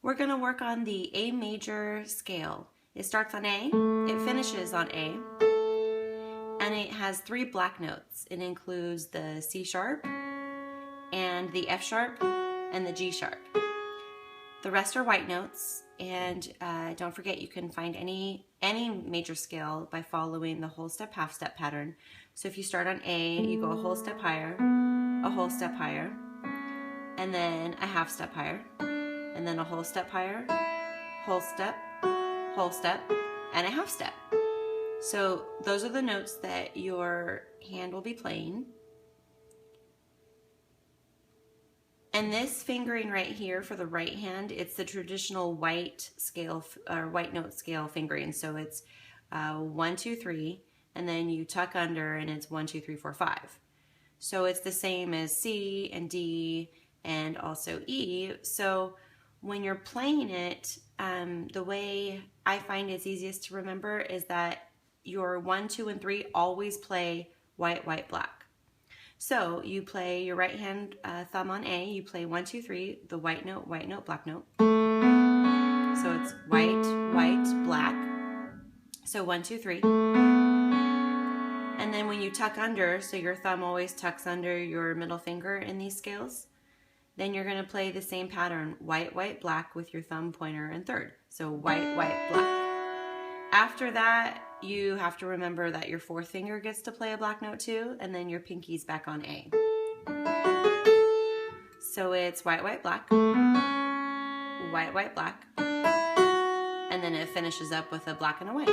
We're going to work on the A major scale. It starts on A, it finishes on A, and it has 3 black notes. It includes the C sharp and the F sharp and the G sharp. The rest are white notes, and don't forget you can find any major scale by following the whole step, half step pattern. So if you start on A, you go a whole step higher, and then a half step higher, and then a whole step higher, whole step, and a half step. So those are the notes that your hand will be playing. And this fingering right here for the right hand, it's the traditional white scale or white note scale fingering. So it's 1, 2, 3, and then you tuck under, and it's 1, 2, 3, 4, 5. So it's the same as C and D and also E. So when you're playing it, the way I find it's easiest to remember is that your 1, 2, and 3 always play white, white, black. So you play your right hand thumb on A, you play 1, 2, 3, the white note, black note. So it's white, white, black. So 1, 2, 3. And then when you tuck under, so your thumb always tucks under your middle finger in these scales, then you're going to play the same pattern, white, white, black, with your thumb, pointer, and third. So white, white, black. After that, you have to remember that your 4th finger gets to play a black note too, and then your pinky's back on A. So it's white, white, black, white, white, black, and then it finishes up with a black and a white.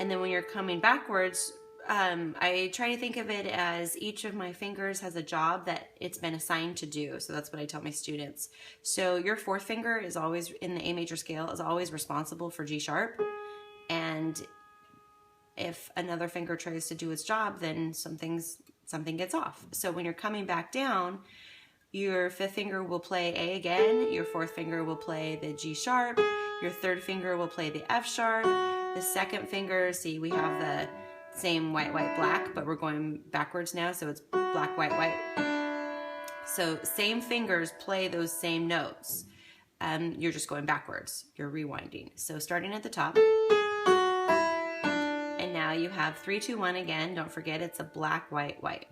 And then when you're coming backwards, I try to think of it as each of my fingers has a job that it's been assigned to do. So that's what I tell my students. So your 4th finger is always, in the A major scale, is always responsible for G sharp. And if another finger tries to do its job, then something gets off. So when you're coming back down, your 5th finger will play A again, your 4th finger will play the G sharp, your 3rd finger will play the F sharp, the 2nd finger, see, we have the same white, white, black, but we're going backwards now, so it's black, white, white. So same fingers play those same notes. You're just going backwards. You're rewinding. So starting at the top. And now you have 3, 2, 1 again. Don't forget it's a black, white, white.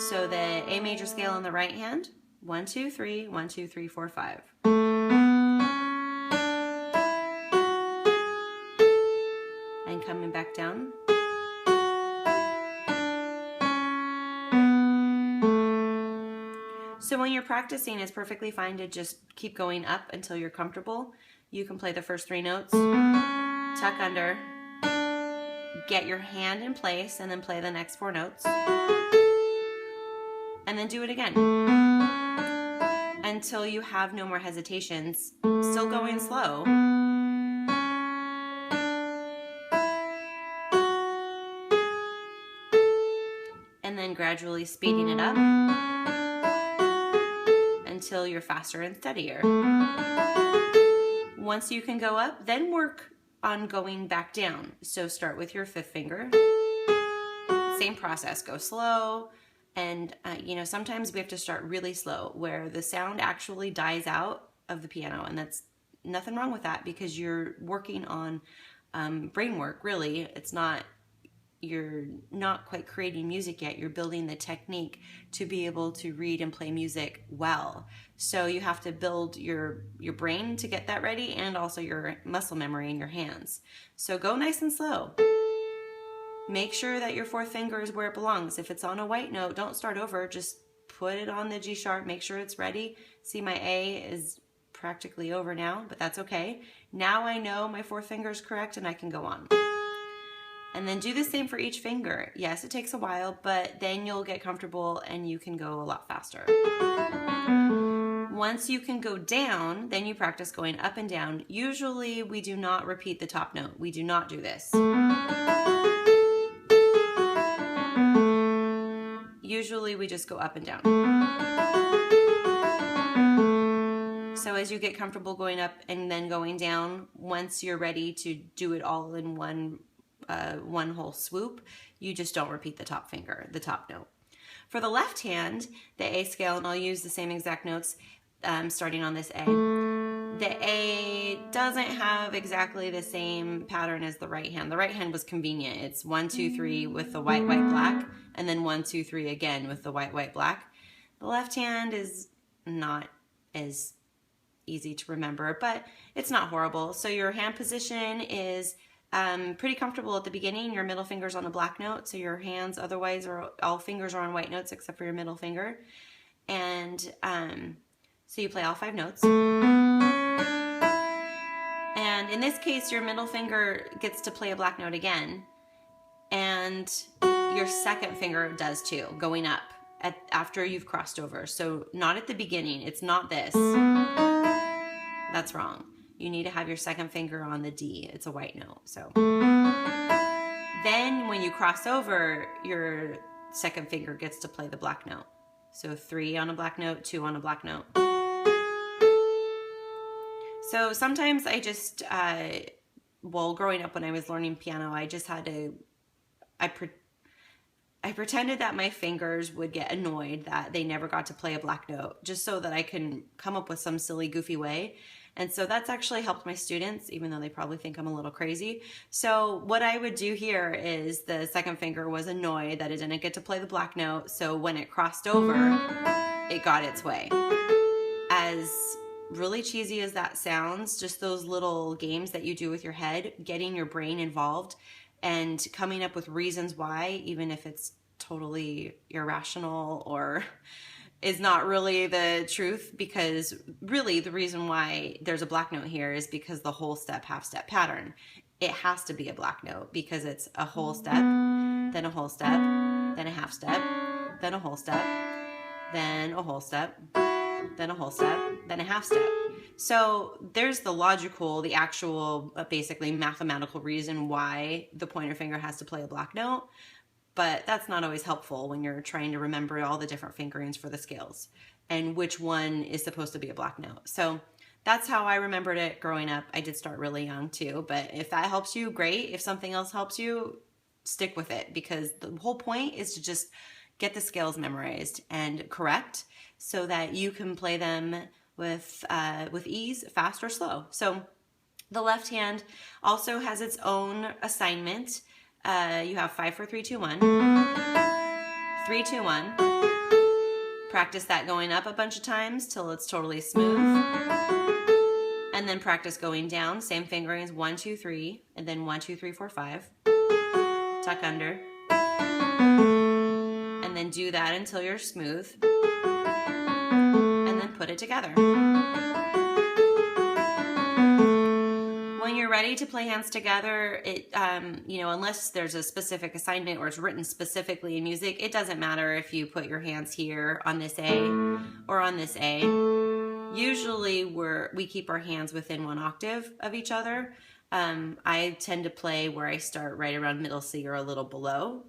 So the A major scale on the right hand, 1, 2, 3, 1, 2, 3, 4, 5. And coming back down. So when you're practicing, it's perfectly fine to just keep going up until you're comfortable. You can play the first 3 notes, tuck under, get your hand in place, and then play the next 4 notes. And then do it again until you have no more hesitations, still going slow. And then gradually speeding it up until you're faster and steadier. Once you can go up, then work on going back down. So start with your 5th finger. Same process, go slow. And sometimes we have to start really slow where the sound actually dies out of the piano, and that's nothing wrong with that because you're working on brain work, really. You're not quite creating music yet. You're building the technique to be able to read and play music well. So you have to build your brain to get that ready, and also your muscle memory in your hands. So go nice and slow. Make sure that your 4th finger is where it belongs. If it's on a white note, don't start over. Just put it on the G sharp. Make sure it's ready. See, my A is practically over now, but that's okay. Now I know my 4th finger is correct and I can go on. And then do the same for each finger. Yes, it takes a while, but then you'll get comfortable and you can go a lot faster. Once you can go down, then you practice going up and down. Usually we do not repeat the top note. We do not do this. Usually we just go up and down. So as you get comfortable going up and then going down, once you're ready to do it all in one whole swoop, you just don't repeat the top finger, the top note. For the left hand, the A scale, and I'll use the same exact notes, starting on this A. The A doesn't have exactly the same pattern as the right hand. The right hand was convenient. It's 1, 2, 3 with the white, white, black, and then 1, 2, 3 again with the white, white, black. The left hand is not as easy to remember, but it's not horrible. So your hand position is pretty comfortable at the beginning. Your middle finger's on a black note, so your hands otherwise are all fingers are on white notes except for your middle finger. And so you play all 5 notes. And in this case, your middle finger gets to play a black note again, and your second finger does too, going up after you've crossed over. So not at the beginning. It's not this. That's wrong. You need to have your second finger on the D. It's a white note. So then when you cross over, your second finger gets to play the black note. So 3 on a black note, 2 on a black note. So sometimes I just, well, growing up when I was learning piano, I just had to, I pretended that my fingers would get annoyed that they never got to play a black note, just so that I can come up with some silly, goofy way. And so that's actually helped my students, even though they probably think I'm a little crazy. So what I would do here is the second finger was annoyed that it didn't get to play the black note. So when it crossed over, it got its way. As really cheesy as that sounds, just those little games that you do with your head, getting your brain involved and coming up with reasons why, even if it's totally irrational or is not really the truth, because really the reason why there's a black note here is because the whole step, half step pattern. It has to be a black note because it's a whole step, then a whole step, then a half step, then a whole step, then a whole step, then a whole step, then a half step. So there's the logical, the actual, basically mathematical reason why the pointer finger has to play a black note, but that's not always helpful when you're trying to remember all the different fingerings for the scales and which one is supposed to be a black note. So that's how I remembered it growing up. I did start really young too, but if that helps you, great. If something else helps you, stick with it, because the whole point is to just get the scales memorized and correct so that you can play them with ease, fast or slow. So the left hand also has its own assignment. You have 5, 4, 3, 2, 1. 3, 2, 1. Practice that going up a bunch of times till it's totally smooth. And then practice going down, same fingerings, 1, 2, 3, and then 1, 2, 3, 4, 5. Tuck under. And then do that until you're smooth. And then put it together. When you're ready to play hands together, it unless there's a specific assignment or it's written specifically in music, it doesn't matter if you put your hands here on this A or on this A. Usually we keep our hands within 1 octave of each other. I tend to play where I start right around middle C or a little below.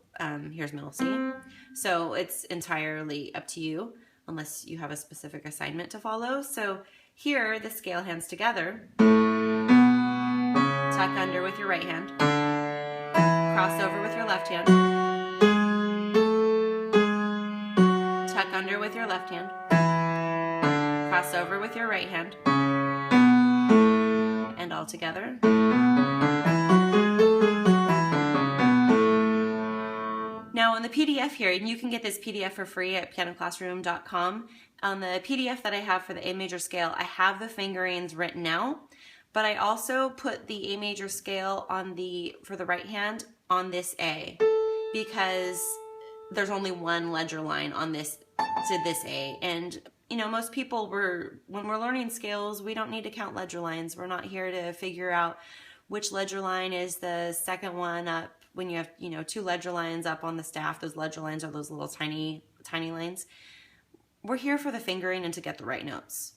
Here's middle C. So it's entirely up to you unless you have a specific assignment to follow. So here, the scale hands together. Tuck under with your right hand. Cross over with your left hand. Tuck under with your left hand. Cross over with your right hand. And all together. Now on the PDF here, and you can get this PDF for free at pianoclassroom.com. On the PDF that I have for the A major scale, I have the fingerings written out, but I also put the A major scale for the right hand on this A, because there's only one ledger line on this to this A. And most people when we're learning scales, we don't need to count ledger lines. We're not here to figure out which ledger line is the second one up. When you have, 2 ledger lines up on the staff, those ledger lines are those little tiny, tiny lines. We're here for the fingering and to get the right notes.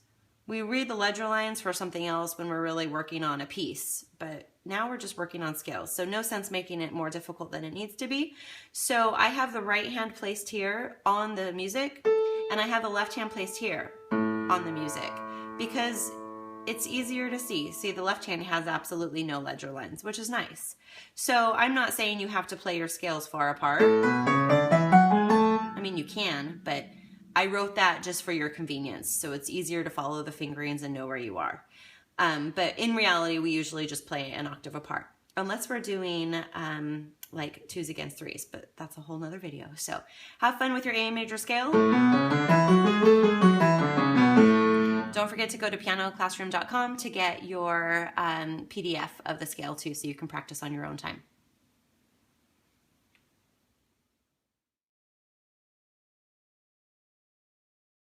We read the ledger lines for something else when we're really working on a piece, but now we're just working on scales. So no sense making it more difficult than it needs to be. So I have the right hand placed here on the music, and I have the left hand placed here on the music, because it's easier to see. See, the left hand has absolutely no ledger lines, which is nice. So I'm not saying you have to play your scales far apart. I mean, you can, but I wrote that just for your convenience, so it's easier to follow the fingerings and know where you are. But in reality, we usually just play an octave apart, unless we're doing like 2s against 3s, but that's a whole nother video. So have fun with your A major scale. Don't forget to go to pianoclassroom.com to get your PDF of the scale too, so you can practice on your own time.